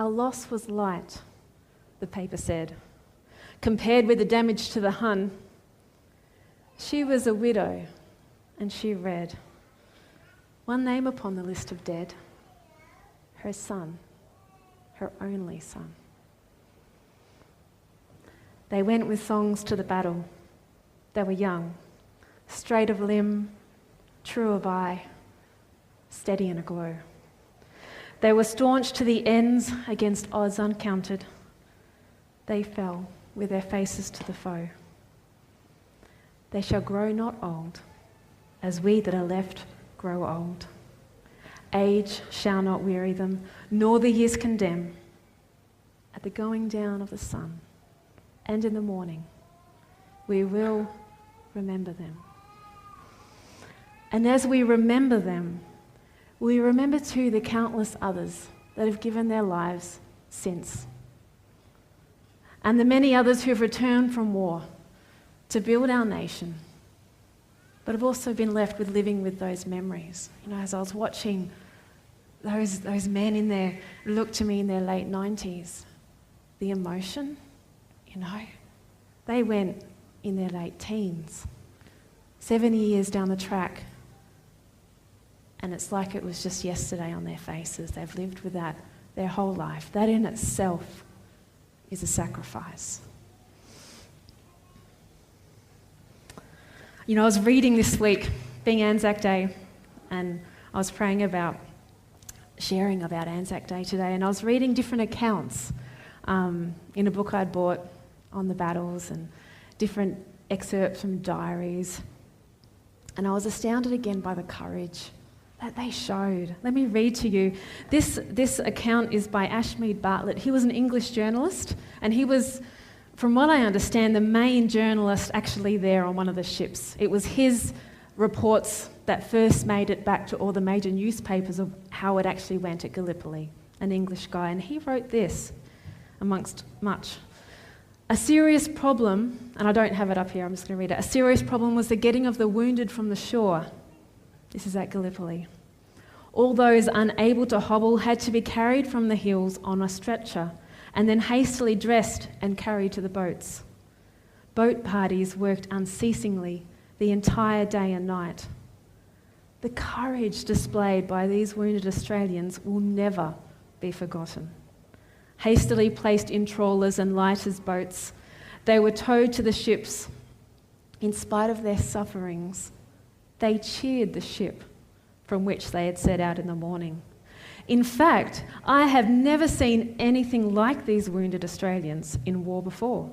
Our loss was light, the paper said, compared with the damage to the Hun. She was a widow, and she read one name upon the list of dead, her son, her only son. They went with songs to the battle. They were young, straight of limb, true of eye, steady and aglow. They were staunch to the ends against odds uncounted. They fell with their faces to the foe. They shall grow not old, as we that are left grow old. Age shall not weary them, nor the years condemn. At the going down of the sun, and in the morning, we will remember them. And as we remember them, we remember too the countless others that have given their lives since. And the many others who have returned from war to build our nation, but have also been left with living with those memories. You know, as I was watching those men in there look to me in their late 90s, the emotion, you know, they went in their late teens, 70 years down the track, and it's like it was just yesterday on their faces. They've lived with that their whole life. That in itself is a sacrifice. You know, I was reading this week, being Anzac Day, and I was praying about sharing about Anzac Day today, and I was reading different accounts in a book I'd bought on the battles and different excerpts from diaries, and I was astounded again by the courage that they showed. Let me read to you. This account is by Ashmead Bartlett. He was an English journalist, and he was, from what I understand, the main journalist actually there on one of the ships. It was his reports that first made it back to all the major newspapers of how it actually went at Gallipoli, an English guy, and he wrote this, amongst much. A serious problem, and I don't have it up here, I'm just going to read it. A serious problem was the getting of the wounded from the shore. This is at Gallipoli. All those unable to hobble had to be carried from the hills on a stretcher and then hastily dressed and carried to the boats. Boat parties worked unceasingly the entire day and night. The courage displayed by these wounded Australians will never be forgotten. Hastily placed in trawlers and lighters' boats, they were towed to the ships. In spite of their sufferings, they cheered the ship from which they had set out in the morning. In fact, I have never seen anything like these wounded Australians in war before.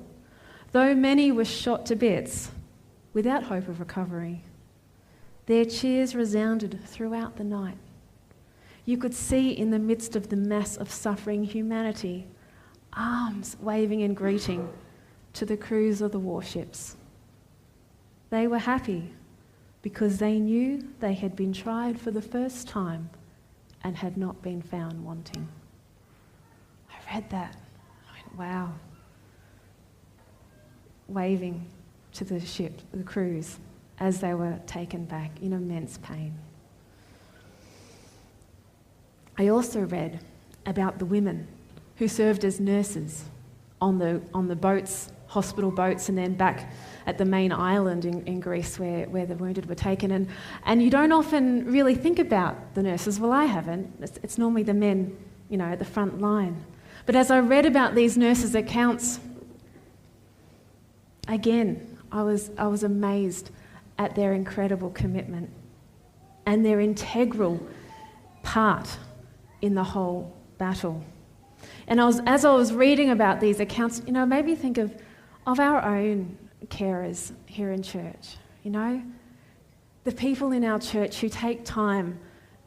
Though many were shot to bits, without hope of recovery, their cheers resounded throughout the night. You could see in the midst of the mass of suffering humanity, arms waving in greeting to the crews of the warships. They were happy because they knew they had been tried for the first time and had not been found wanting. I read that. I went, wow. Waving to the ship, the crews, as they were taken back in immense pain. I also read about the women who served as nurses on the boats, hospital boats, and then back at the main island in Greece where the wounded were taken. And you don't often really think about the nurses. Well, I haven't. It's normally the men, you know, at the front line. But as I read about these nurses' accounts, again, I was amazed at their incredible commitment and their integral part in the whole battle. And as I was reading about these accounts, you know, it made me think of our own carers here in church, you know, the people in our church who take time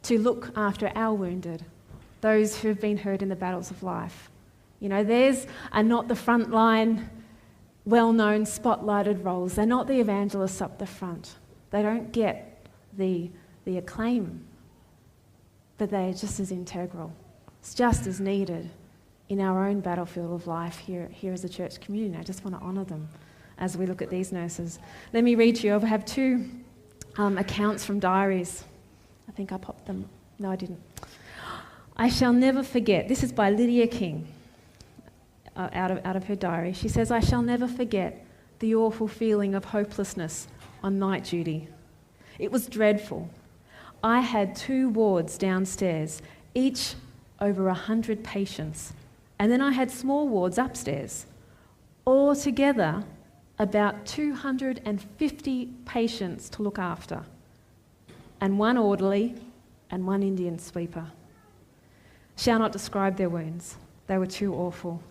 to look after our wounded, those who have been hurt in the battles of life. You know, theirs are not the front line, well-known, spotlighted roles. They're not the evangelists up the front. They don't get the acclaim, but they're just as integral. It's just as needed in our own battlefield of life here as a church community. I just want to honour them as we look at these nurses. Let me read to you. I have two accounts from diaries. I think I popped them. No, I didn't. I shall never forget, this is by Lydia King, out of her diary. She says, I shall never forget the awful feeling of hopelessness on night duty. It was dreadful. I had 2 wards downstairs, each over 100 patients, and then I had small wards upstairs. Altogether, about 250 patients to look after, and 1 orderly and 1 Indian sweeper. Shall not describe their wounds. They were too awful.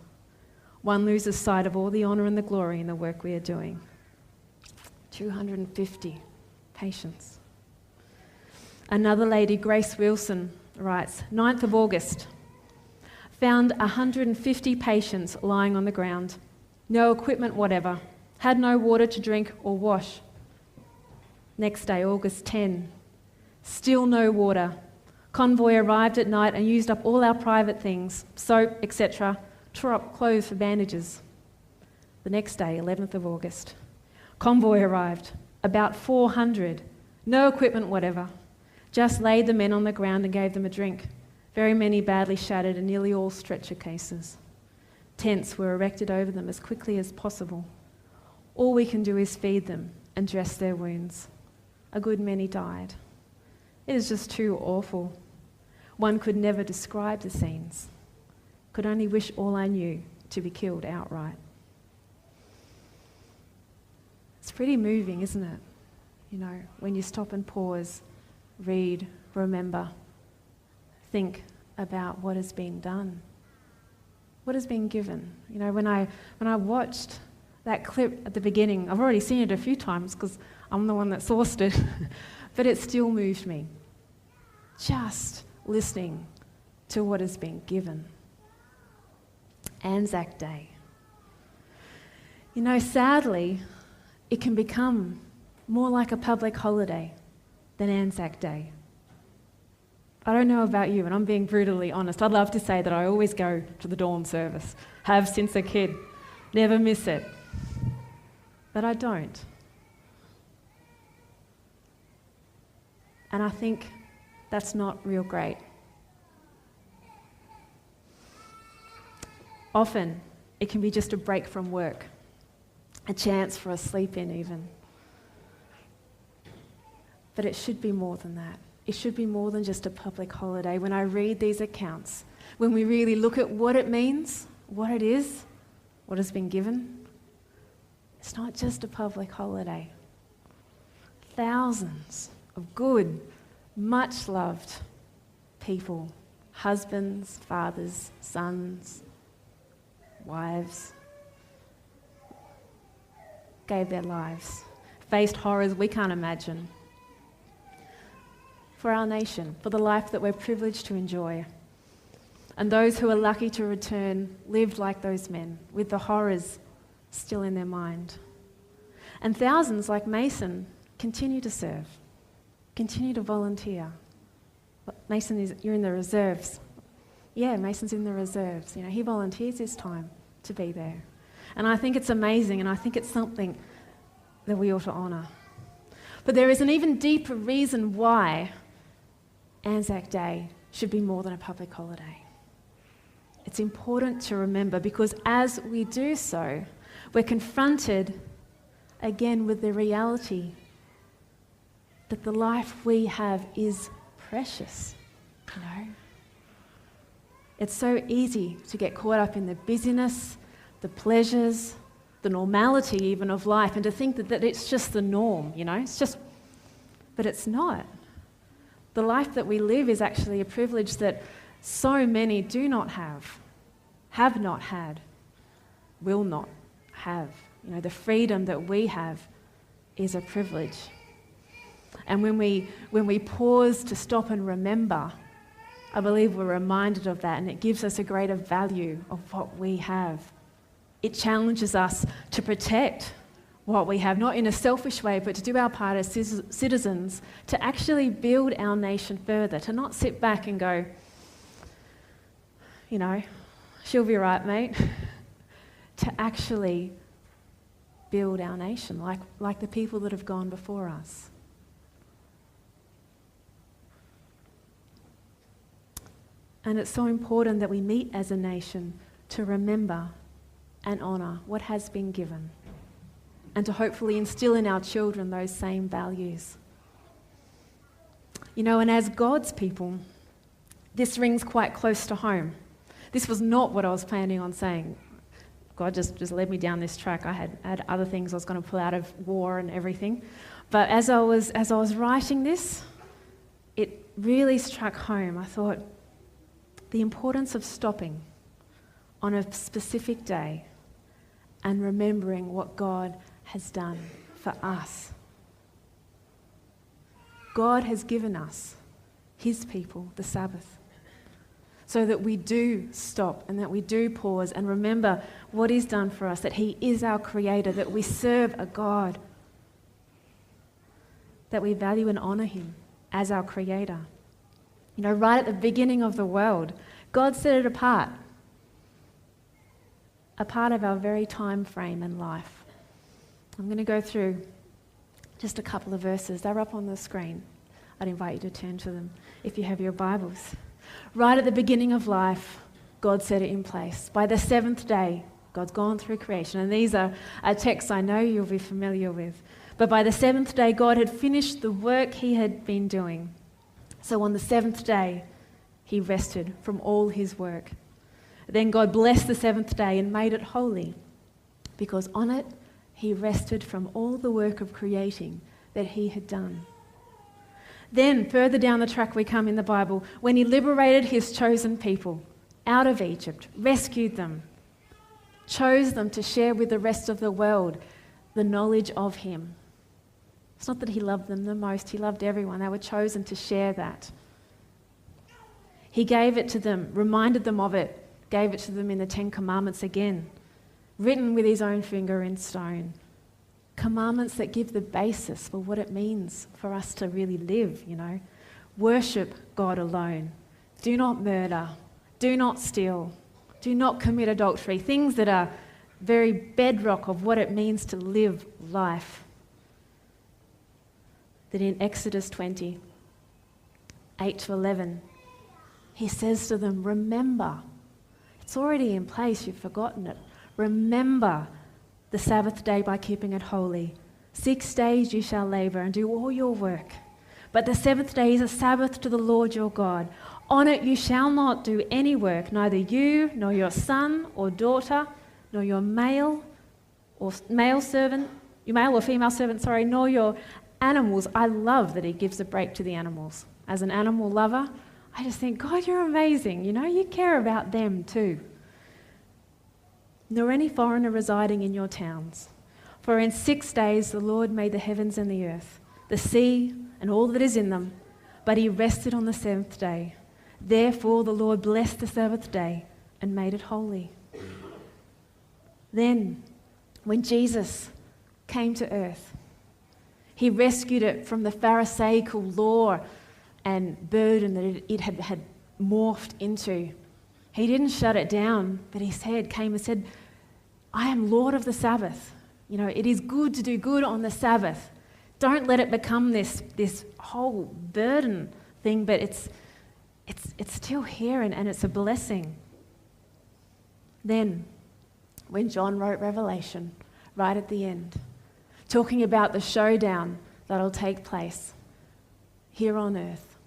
One loses sight of all the honour and the glory in the work we are doing. 250 patients. Another lady, Grace Wilson, writes, 9th of August, found 150 patients lying on the ground. No equipment whatever. Had no water to drink or wash. Next day, August 10, still no water. Convoy arrived at night and used up all our private things, soap, etc., tore up clothes for bandages. The next day, 11th of August, convoy arrived, about 400, no equipment whatever. Just laid the men on the ground and gave them a drink. Very many badly shattered and nearly all stretcher cases. Tents were erected over them as quickly as possible. All we can do is feed them and dress their wounds. A good many died. It is just too awful. One could never describe the scenes. Could only wish all I knew to be killed outright. It's pretty moving, isn't it? You know, when you stop and pause, read, remember, think about what has been done, what has been given. You know, when I watched that clip at the beginning, I've already seen it a few times because I'm the one that sourced it, but it still moved me. Just listening to what has been given. Anzac Day. You know, sadly, it can become more like a public holiday than Anzac Day. I don't know about you, and I'm being brutally honest. I'd love to say that I always go to the dawn service, have since a kid, never miss it. But I don't. And I think that's not real great. Often, it can be just a break from work, a chance for a sleep in even. But it should be more than that. It should be more than just a public holiday. When I read these accounts, when we really look at what it means, what it is, what has been given, it's not just a public holiday. Thousands of good, much loved people, husbands, fathers, sons, wives, gave their lives, faced horrors we can't imagine, for our nation, for the life that we're privileged to enjoy. And those who are lucky to return lived like those men, with the horrors still in their mind. And thousands like Mason continue to serve, continue to volunteer. Mason, you're in the reserves. Yeah, Mason's in the reserves. You know, he volunteers his time to be there. And I think it's amazing, and I think it's something that we ought to honour. But there is an even deeper reason why Anzac Day should be more than a public holiday. It's important to remember, because as we do so, we're confronted again with the reality that the life we have is precious, you know. It's so easy to get caught up in the busyness, the pleasures, the normality even of life, and to think that it's just the norm, you know. It's just, but it's not. The life that we live is actually a privilege that so many do not have not had, will not have. You know, the freedom that we have is a privilege. And when we pause to stop and remember, I believe we're reminded of that, and it gives us a greater value of what we have. It challenges us to protect what we have, not in a selfish way, but to do our part as citizens, to actually build our nation further, to not sit back and go, you know, she'll be right, mate, to actually build our nation like the people that have gone before us. And it's so important that we meet as a nation to remember and honour what has been given, and to hopefully instill in our children those same values. You know, and as God's people, this rings quite close to home. This was not what I was planning on saying. God just led me down this track. I had other things I was going to pull out of war and everything. But as I was writing this, it really struck home. I thought, the importance of stopping on a specific day and remembering what God has done for us. God has given us, his people, the Sabbath, so that we do stop and that we do pause and remember what he's done for us, that he is our creator, that we serve a God, that we value and honour him as our creator. You know, right at the beginning of the world, God set it apart, a part of our very time frame and life. I'm going to go through just a couple of verses. They're up on the screen. I'd invite you to turn to them if you have your Bibles. Right at the beginning of life, God set it in place. By the seventh day, God's gone through creation. And these are texts I know you'll be familiar with. But by the seventh day, God had finished the work he had been doing. So on the seventh day, he rested from all his work. Then God blessed the seventh day and made it holy, because on it he rested from all the work of creating that he had done. Then, further down the track we come in the Bible, when he liberated his chosen people out of Egypt, rescued them, chose them to share with the rest of the world the knowledge of him. It's not that he loved them the most, he loved everyone. They were chosen to share that. He gave it to them, reminded them of it, gave it to them in the 10 Commandments again, written with his own finger in stone. Commandments that give the basis for what it means for us to really live, you know. Worship God alone. Do not murder. Do not steal. Do not commit adultery. Things that are very bedrock of what it means to live life. That in Exodus 20, 8 to 11, he says to them, remember. It's already in place, you've forgotten it. Remember the Sabbath day by keeping it holy. 6 days you shall labour and do all your work. But the seventh day is a Sabbath to the Lord your God. On it you shall not do any work, neither you, nor your son or daughter, nor your male or female servant, nor your animals. I love that he gives a break to the animals. As an animal lover, I just think, God, you're amazing. You know, you care about them too. Nor any foreigner residing in your towns. For in 6 days the Lord made the heavens and the earth, the sea and all that is in them, but he rested on the seventh day. Therefore the Lord blessed the Sabbath day and made it holy. Then, when Jesus came to earth, he rescued it from the Pharisaical law and burden that it had morphed into. He didn't shut it down, but he came and said, I am Lord of the Sabbath. You know, it is good to do good on the Sabbath. Don't let it become this whole burden thing, but it's still here and it's a blessing. Then, when John wrote Revelation, right at the end, talking about the showdown that'll take place here on earth,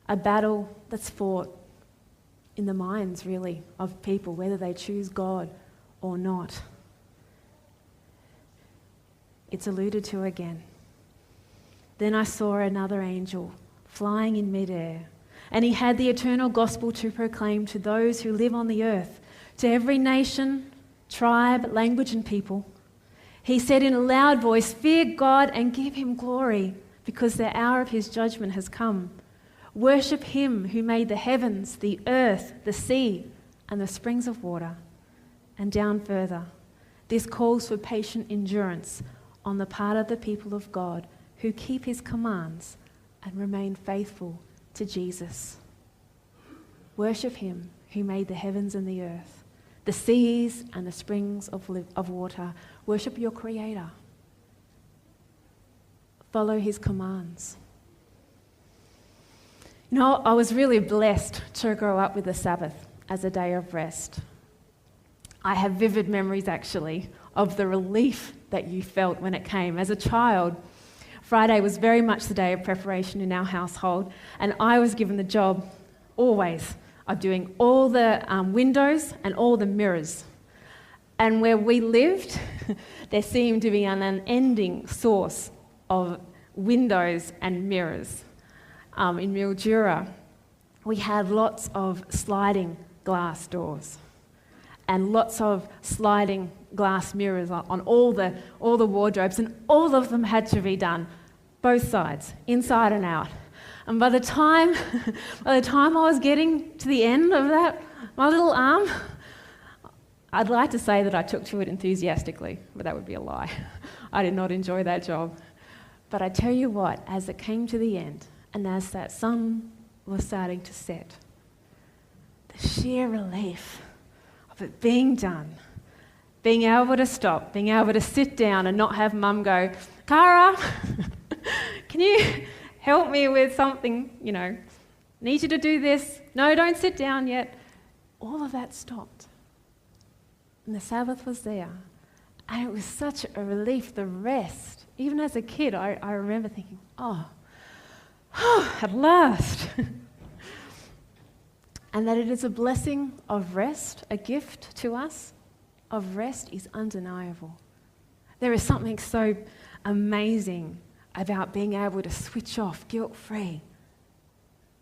a battle that's fought in the minds, really, of people, whether they choose God or not. It's alluded to again. Then I saw another angel flying in midair, and he had the eternal gospel to proclaim to those who live on the earth, to every nation, tribe, language, and people. He said in a loud voice, fear God and give him glory, because the hour of his judgment has come. Worship him who made the heavens, the earth, the sea, and the springs of water. And down further, this calls for patient endurance on the part of the people of God who keep his commands and remain faithful to Jesus. Worship him who made the heavens and the earth, the seas and the springs of water. Worship your Creator. Follow his commands. No, I was really blessed to grow up with the Sabbath as a day of rest. I have vivid memories, actually, of the relief that you felt when it came. As a child, Friday was very much the day of preparation in our household, and I was given the job, always, of doing all the windows and all the mirrors. And where we lived, there seemed to be an unending source of windows and mirrors. In Mildura, we had lots of sliding glass doors and lots of sliding glass mirrors on all the wardrobes, and all of them had to be done, both sides, inside and out. And by the time I was getting to the end of that, my little arm, I'd like to say that I took to it enthusiastically, but that would be a lie. I did not enjoy that job. But I tell you what, as it came to the end, and as that sun was starting to set, the sheer relief of it being done, being able to stop, being able to sit down and not have Mum go, "Cara, can you help me with something, need you to do this. No, don't sit down yet." All of that stopped. And the Sabbath was there. And it was such a relief, the rest. Even as a kid, I remember thinking, oh, at last. And that it is a blessing of rest, a gift to us of rest, is undeniable. There is something so amazing about being able to switch off guilt-free.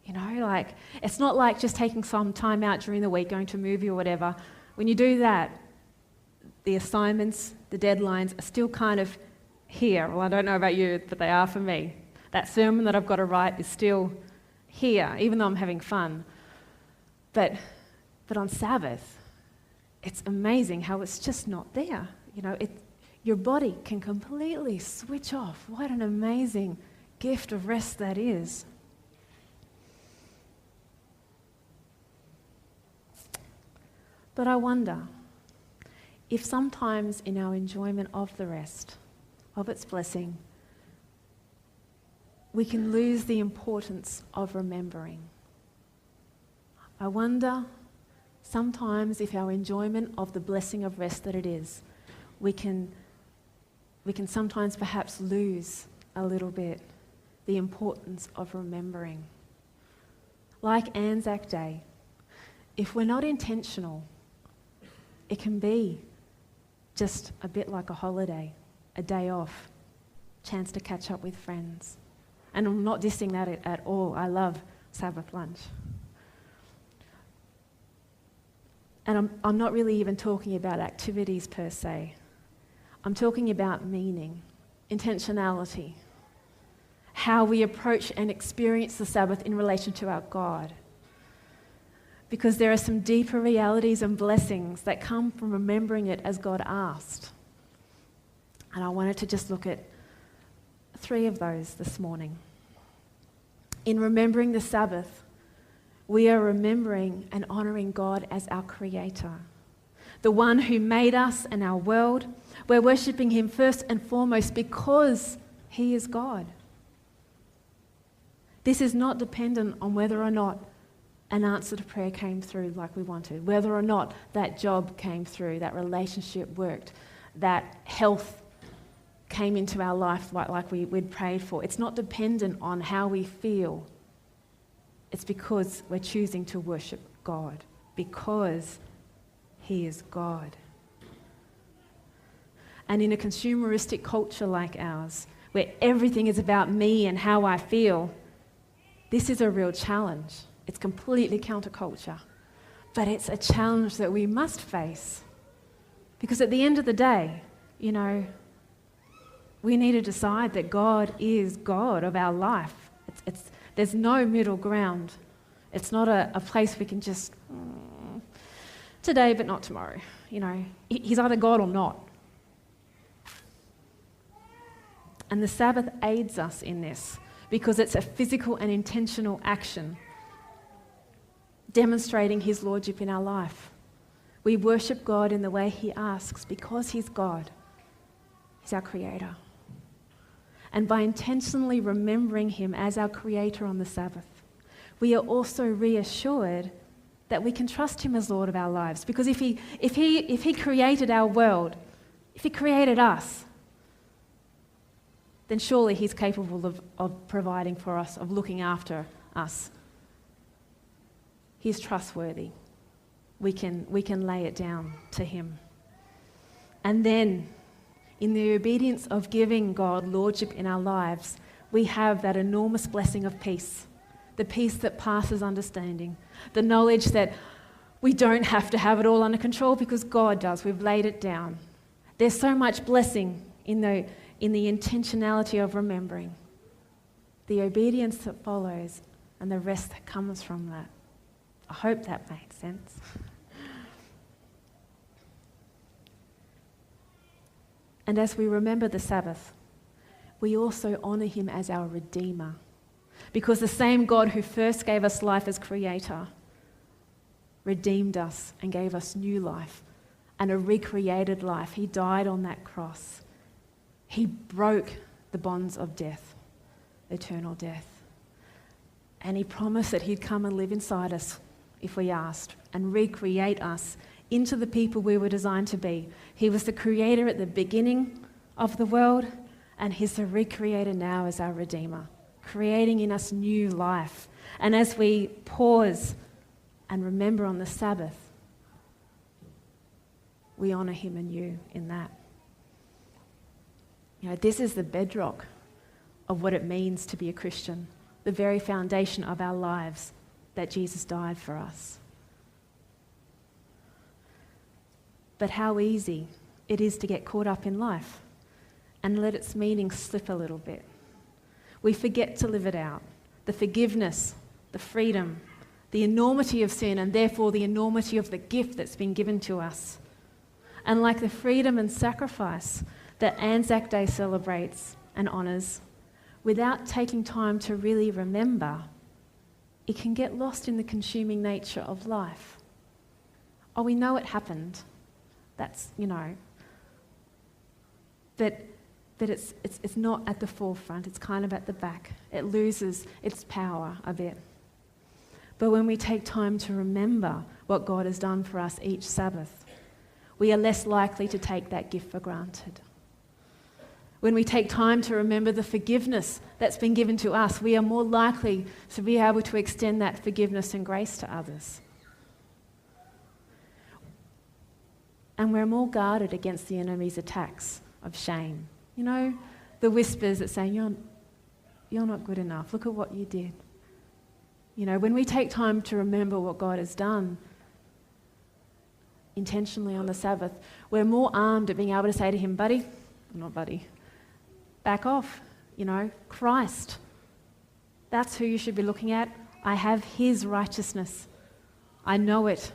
It's not like just taking some time out during the week, going to a movie or whatever. When you do that, the assignments, the deadlines are still kind of here. Well, I don't know about you, but they are for me. That sermon that I've got to write is still here, even though I'm having fun. But on Sabbath, it's amazing how it's just not there. Your body can completely switch off. What an amazing gift of rest that is. But I wonder if sometimes in our enjoyment of the rest, of its blessing, we can lose the importance of remembering. I wonder sometimes if our enjoyment of the blessing of rest that it is, we can sometimes perhaps lose a little bit the importance of remembering. Like Anzac Day, if we're not intentional, it can be just a bit like a holiday, a day off, chance to catch up with friends. And I'm not dissing that at all. I love Sabbath lunch. And I'm not really even talking about activities per se. I'm talking about meaning, intentionality, how we approach and experience the Sabbath in relation to our God. Because there are some deeper realities and blessings that come from remembering it as God asked. And I wanted to just look at 3 of those this morning. In remembering the Sabbath, we are remembering and honouring God as our Creator, the one who made us and our world. We're worshipping Him first and foremost because He is God. This is not dependent on whether or not an answer to prayer came through like we wanted, whether or not that job came through, that relationship worked, that health came into our life like we'd prayed for. It's not dependent on how we feel. It's because we're choosing to worship God, because He is God. And in a consumeristic culture like ours, where everything is about me and how I feel, this is a real challenge. It's completely counterculture. But it's a challenge that we must face. Because at the end of the day, we need to decide that God is God of our life. There's no middle ground. It's not a place we can just, today but not tomorrow. He's either God or not. And the Sabbath aids us in this because it's a physical and intentional action demonstrating His lordship in our life. We worship God in the way He asks because He's God. He's our Creator. And by intentionally remembering Him as our Creator on the Sabbath, we are also reassured that we can trust him as Lord of our lives. Because if he created our world, if he created us, then surely he's capable of providing for us, of looking after us. He's trustworthy. We can lay it down to him. And then, in the obedience of giving God lordship in our lives, we have that enormous blessing of peace, the peace that passes understanding, the knowledge that we don't have to have it all under control because God does. We've laid it down. There's so much blessing in the intentionality of remembering, the obedience that follows, and the rest that comes from that. I hope that made sense. And as we remember the Sabbath, we also honour him as our Redeemer. Because the same God who first gave us life as Creator redeemed us and gave us new life and a recreated life. He died on that cross. He broke the bonds of death, eternal death. And he promised that he'd come and live inside us if we asked and recreate us into the people we were designed to be. He was the creator at the beginning of the world, and he's the recreator now as our Redeemer, creating in us new life. And as we pause and remember on the Sabbath, we honour him anew in that. You know, this is the bedrock of what it means to be a Christian, the very foundation of our lives, that Jesus died for us. But how easy it is to get caught up in life and let its meaning slip a little bit. We forget to live it out. The forgiveness, the freedom, the enormity of sin, and therefore the enormity of the gift that's been given to us. And like the freedom and sacrifice that Anzac Day celebrates and honours, without taking time to really remember, it can get lost in the consuming nature of life. Oh, we know it happened. That's, but it's not at the forefront. It's kind of at the back. It loses its power a bit. But when we take time to remember what God has done for us each Sabbath, we are less likely to take that gift for granted. When we take time to remember the forgiveness that's been given to us, we are more likely to be able to extend that forgiveness and grace to others. And we're more guarded against the enemy's attacks of shame. You know, the whispers that say, you're not good enough, look at what you did. You know, when we take time to remember what God has done intentionally on the Sabbath, we're more armed at being able to say to him, back off, Christ. That's who you should be looking at. I have his righteousness. I know it.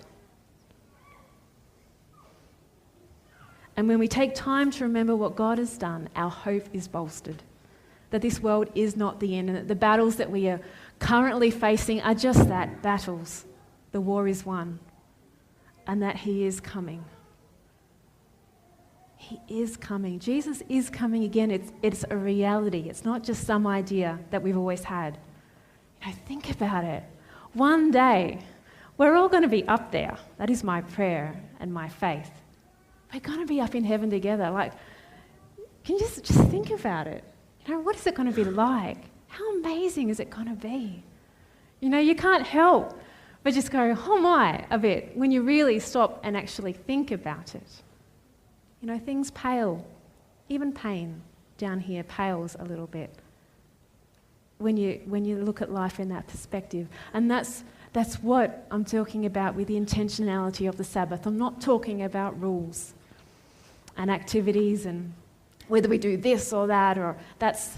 And when we take time to remember what God has done, our hope is bolstered. That this world is not the end, and that the battles that we are currently facing are just that, battles. The war is won. And that he is coming. He is coming. Jesus is coming again. It's a reality. It's not just some idea that we've always had. Think about it. One day, we're all going to be up there. That is my prayer and my faith. We're going to be up in heaven together. Can you just think about it? What is it going to be like? How amazing is it going to be? You can't help but just go, oh my, a bit, when you really stop and actually think about it. Things pale. Even pain down here pales a little bit when you look at life in that perspective. And that's what I'm talking about with the intentionality of the Sabbath. I'm not talking about rules and activities and whether we do this or that, or that's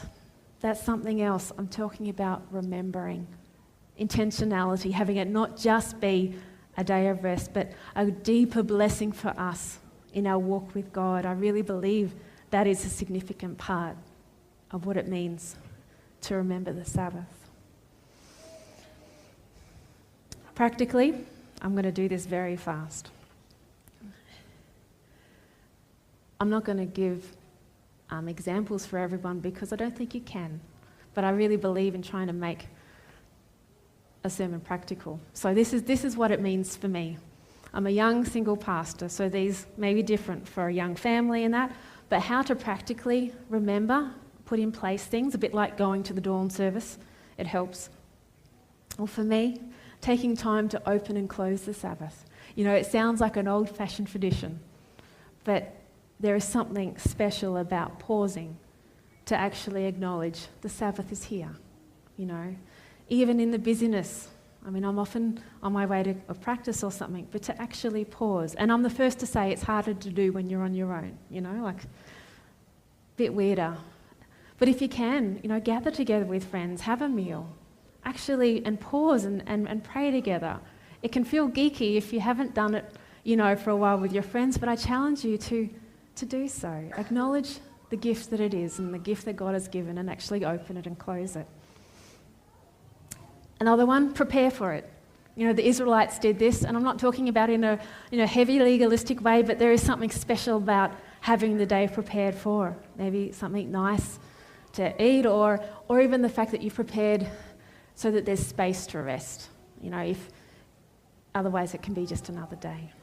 something else. I'm talking about remembering, intentionality, having it not just be a day of rest, but a deeper blessing for us in our walk with God. I really believe that is a significant part of what it means to remember the Sabbath. Practically, I'm going to do this very fast. I'm not going to give examples for everyone because I don't think you can. But I really believe in trying to make a sermon practical. So this is what it means for me. I'm a young single pastor, so these may be different for a young family and that, but how to practically remember, put in place things, a bit like going to the dawn service, it helps. Well, for me, taking time to open and close the Sabbath. You know, it sounds like an old-fashioned tradition, but there is something special about pausing to actually acknowledge the Sabbath is here, you know. Even in the busyness, I mean, I'm often on my way to a practice or something, but to actually pause. And I'm the first to say it's harder to do when you're on your own, you know, like a bit weirder. But if you can, you know, gather together with friends, have a meal, actually, and pause and pray together. It can feel geeky if you haven't done it, you know, for a while with your friends, but I challenge you to do so. Acknowledge the gift that it is and the gift that God has given and actually open it and close it. Another one, prepare for it. You know, the Israelites did this, and I'm not talking about in a heavy legalistic way, but there is something special about having the day prepared for. Maybe something nice to eat, or even the fact that you've prepared so that there's space to rest. You know, if otherwise it can be just another day.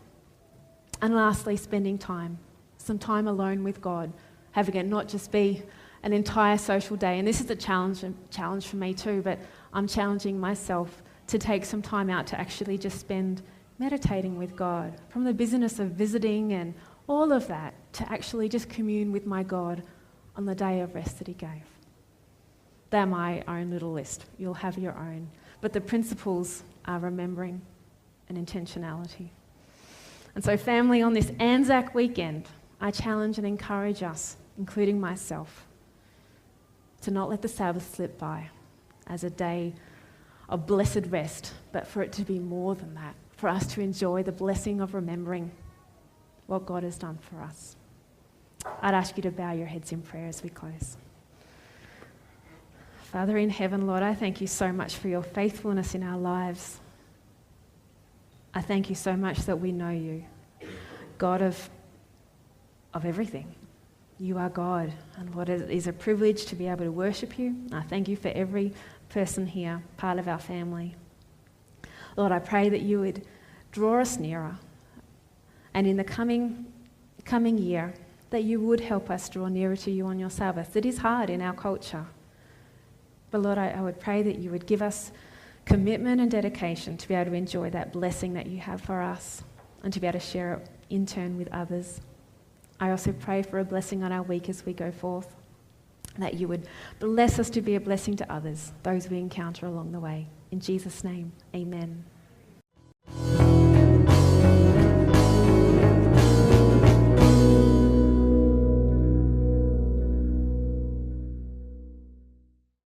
And lastly, spending time, some time alone with God, having it not just be an entire social day. And this is a challenge for me too, but I'm challenging myself to take some time out to actually just spend meditating with God, from the busyness of visiting and all of that, to actually just commune with my God on the day of rest that He gave. They're my own little list. You'll have your own. But the principles are remembering and intentionality. And so, family, on this Anzac weekend, I challenge and encourage us, including myself, to not let the Sabbath slip by as a day of blessed rest, but for it to be more than that, for us to enjoy the blessing of remembering what God has done for us. I'd ask you to bow your heads in prayer as we close. Father in heaven, Lord, I thank you so much for your faithfulness in our lives. I thank you so much that we know you, God of everything. You are God, and Lord, it is a privilege to be able to worship you. I thank you for every person here, part of our family. Lord, I pray that you would draw us nearer, and in the coming year, that you would help us draw nearer to you on your Sabbath. It is hard in our culture. But Lord, I would pray that you would give us commitment and dedication to be able to enjoy that blessing that you have for us and to be able to share it in turn with others. I also pray for a blessing on our week as we go forth, that you would bless us to be a blessing to others, those we encounter along the way. In Jesus' name, amen.